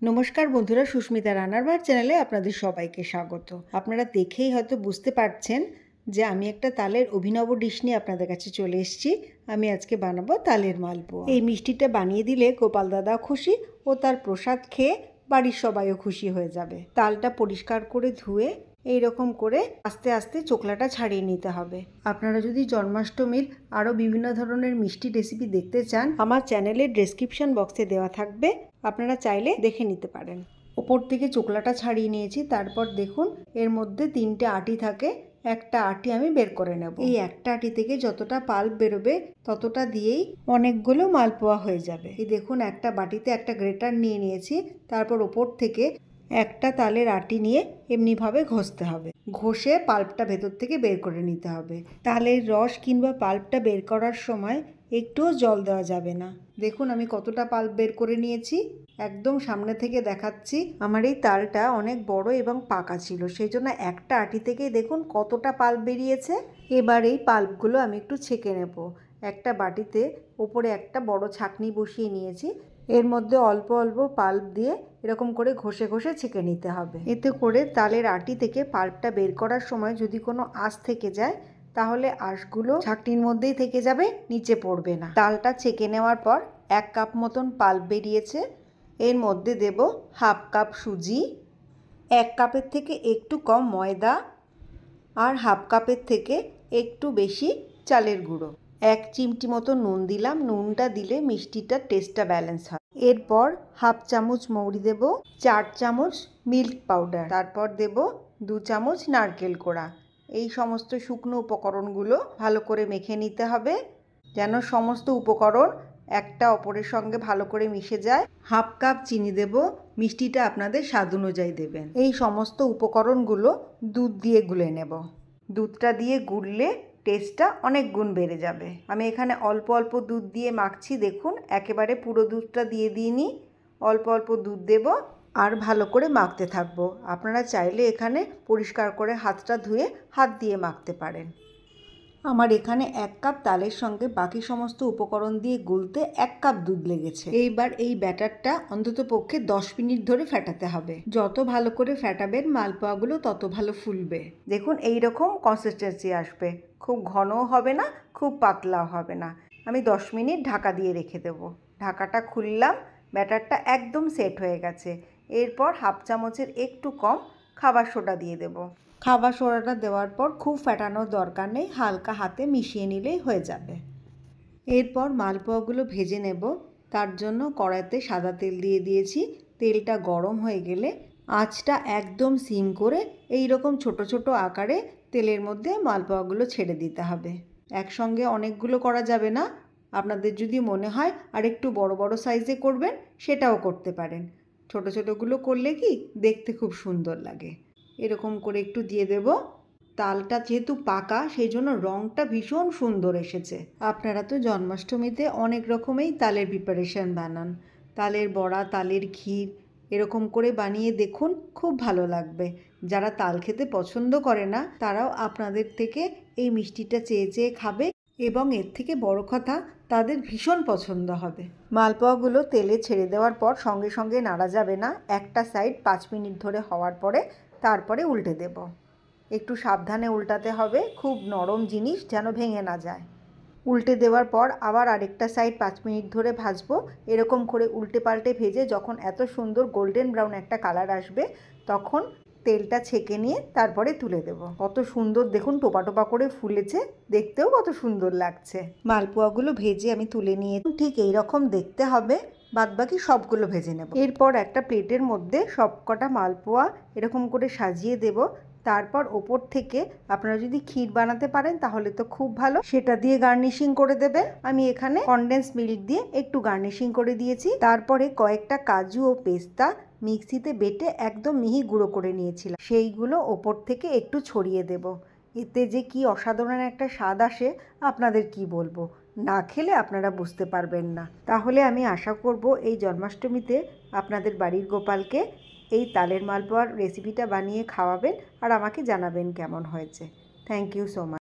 নমস্কার বন্ধুরা, সুস্মিতা রান্নার চ্যানেলে আপনাদের সবাইকে স্বাগত। আপনারা দেখেই হয়তো বুঝতে পারছেন যে আমি একটা তালের অভিনব ডিশ নিয়ে আপনাদের কাছে চলে এসেছি। আমি আজকে বানাবো তালের মালপোয়া। এই মিষ্টিটা বানিয়ে দিলে গোপাল দাদাও খুশি ও তার প্রসাদ খেয়ে বাড়ির সবাইও খুশি হয়ে যাবে। তালটা পরিষ্কার করে ধুয়ে এইরকম করে আস্তে আস্তে চোকলাটা ছাড়িয়ে নিতে হবে। আপনারা যদি জন্মাষ্টমীর আরও বিভিন্ন ধরনের মিষ্টি রেসিপি দেখতে চান, আমার চ্যানেলের ডেসক্রিপশন বক্সে দেওয়া থাকবে, আপনারা চাইলে দেখে নিতে পারেন। ওপর থেকে চোকলাটা ছাড়িয়ে নিয়েছি। তারপর দেখুন এর মধ্যে 3টে আটি থাকে, একটা আটি আমি বের করে নেব। এই একটা আটি থেকে যতটা পাল্প বেরোবে ততটা দিয়েই অনেকগুলো মালপোয়া হয়ে যাবে। এই দেখুন একটা বাটিতে একটা গ্রেটার নিয়ে নিয়েছি। তারপর ওপর থেকে একটা তালের আটি নিয়ে এমনিভাবে ঘষতে হবে। ঘষে পাল্পটা ভেতর থেকে বের করে নিতে হবে। তালের রস কিংবা পাল্পটা বের করার সময় একটুও জল দেওয়া যাবে না। দেখুন আমি কতটা পাল্প বের করে নিয়েছি, একদম সামনে থেকে দেখাচ্ছি। আমার এই তালটা অনেক বড় এবং পাকা ছিল, সেই জন্য একটা আটি থেকেই দেখুন কতটা পাল্প বেরিয়েছে। এবার এই পাল্পগুলো আমি একটু ছেঁকে নেব। একটা বাটিতে ওপরে একটা বড় ছাঁকনি বসিয়ে নিয়েছি। এর মধ্যে অল্প অল্প পাল্প দিয়ে এরকম করে ঘষে ঘষে ছেঁকে নিতে হবে। এতে করে তালের আটি থেকে পাল্পটা বের করার সময় যদি কোনো আঁশ থেকে যায় তাহলে আঁশগুলো ছাঁকনির মধ্যেই থেকে যাবে, নিচে পড়বে না। তালটা ছেঁকে নেওয়ার পর 1 কাপ মতন পাল্প বেরিয়েছে। এর মধ্যে দেব হাফ কাপ সুজি, 1 কাপের থেকে একটু কম ময়দা আর হাফ কাপের থেকে একটু বেশি চালের গুঁড়ো। 1 চিমটি মতো নুন দিলাম। নুনটা দিলে মিষ্টিটার টেস্টটা ব্যালেন্স হয়। এরপর হাফ চামচ মৌরি দেব, 4 চামচ মিল্ক পাউডার, তারপর দেব 2 চামচ নারকেল কোড়া। এই সমস্ত শুকনো উপকরণগুলো ভালো করে মেখে নিতে হবে যেন সমস্ত উপকরণ একটা অপরের সঙ্গে ভালো করে মিশে যায়। হাফ কাপ চিনি দেব, মিষ্টিটা আপনাদের স্বাদ অনুযায়ী দেবেন। এই সমস্ত উপকরণগুলো দুধ দিয়ে গুলে নেব। দুধটা দিয়ে গুললে টেস্টটা অনেক গুণ বেড়ে যাবে। আমি এখানে অল্প অল্প দুধ দিয়ে মাখছি। দেখুন একেবারে পুরো দুধটা দিয়ে দিইনি, অল্প অল্প দুধ দেব আর ভালো করে মাখতে থাকবো। আপনারা চাইলে এখানে পরিষ্কার করে হাতটা ধুয়ে হাত দিয়ে মাখতে পারেন। আমার এখানে 1 কাপ তালের সঙ্গে বাকি সমস্ত উপকরণ দিয়ে গুলতে 1 কাপ দুধ লেগেছে। এইবার এই ব্যাটারটা অন্তত পক্ষে 10 মিনিট ধরে ফেটাতে হবে। যত ভালো করে ফেটাবেন মালপোয়াগুলো তত ভালো ফুলবে। দেখুন এই রকম কনসিস্টেন্সি আসবে, খুব ঘনও হবে না, খুব পাতলাও হবে না। আমি 10 মিনিট ঢাকা দিয়ে রেখে দেবো। ঢাকাটা খুললাম, ব্যাটারটা একদম সেট হয়ে গেছে। এরপর হাফ চামচের একটু কম খাবার সোডা দিয়ে দেবো। খাবার সোডাটা দেওয়ার পর খুব ফেটানোর দরকার নেই, হালকা হাতে মিশিয়ে নিলেই হয়ে যাবে। এরপর মালপোয়াগুলো ভেজে নেব। তার জন্য কড়াইতে সাদা তেল দিয়ে দিয়েছি। তেলটা গরম হয়ে গেলে আঁচটা একদম সিম করে এই রকম ছোট ছোট আকারে তেলের মধ্যে মালপোয়াগুলো ছেড়ে দিতে হবে। একসঙ্গে অনেকগুলো করা যাবে না। আপনাদের যদি মনে হয় আর একটু বড় বড় সাইজে করবেন সেটাও করতে পারেন। ছোট ছোটোগুলো করলে কি দেখতে খুব সুন্দর লাগে। এরকম করে একটু দিয়ে দেব। তালটা যেহেতু পাকা সেই জন্য রঙটা ভীষণ সুন্দর এসেছে। আপনারা তো জন্মাষ্টমীতে অনেক রকমেই তালের প্রিপারেশন বানান, তালের বড়া, তালের ক্ষীর, এরকম করে বানিয়ে দেখুন, খুব ভালো লাগবে। যারা তাল খেতে পছন্দ করে না তারাও আপনাদের থেকে এই মিষ্টিটা চেয়ে চেয়ে খাবে এবং এর থেকে বড় কথা তাদের ভীষণ পছন্দ হবে। মালপোয়াগুলো তেলে ছেড়ে দেওয়ার পর সঙ্গে সঙ্গে নাড়া যাবে না। একটা সাইড 5 মিনিট ধরে হওয়ার পরে তারপরে উল্টে দেব। একটু সাবধানে উল্টাতে হবে, খুব নরম জিনিস যেন ভেঙে না যায়। উল্টে দেওয়ার পর আবার আরেকটা সাইড 5 মিনিট ধরে ভাজবো। এরকম করে উল্টে পাল্টে ভেজে যখন এত সুন্দর গোল্ডেন ব্রাউন একটা কালার আসবে তখন তেলটা ছেঁকে নিয়ে তারপরে তুলে দেব। কত সুন্দর দেখুন টোপা টোপা করে ফুলেছে, দেখতেও কত সুন্দর লাগছে। মালপোয়াগুলো ভেজে আমি তুলে নিয়ে ঠিক এই রকম দেখতে হবে। বাদবাকি সবগুলো ভেজে নেব। এরপর একটা প্লেটের মধ্যে সবকটা মালপোয়া এরকম করে সাজিয়ে দেব। তারপর ওপর থেকে আপনারা যদি ক্ষীর বানাতে পারেন তাহলে তো খুব ভালো, সেটা দিয়ে গার্নিশিং করে দেবেন। আমি এখানে কনডেন্স মিল্ক দিয়ে একটু গার্নিশিং করে দিয়েছি। তারপরে কয়েকটা কাজু ও পেস্তা মিক্সিতে বেটে একদম মিহি গুঁড়ো করে নিয়েছিলাম, সেইগুলো ওপর থেকে একটু ছড়িয়ে দেব। এতে যে কি অসাধারণ একটা স্বাদ আসে আপনাদের কি বলবো, না খেলে আপনারা বুঝতে পারবেন না। তাহলে আমি আশা করব এই জন্মাষ্টমীতে আপনাদের বাড়ির গোপালকে এই তালের মালপোয়ার রেসিপিটা বানিয়ে খাওয়াবেন আর আমাকে জানাবেন কেমন হয়েছে। Thank you so much.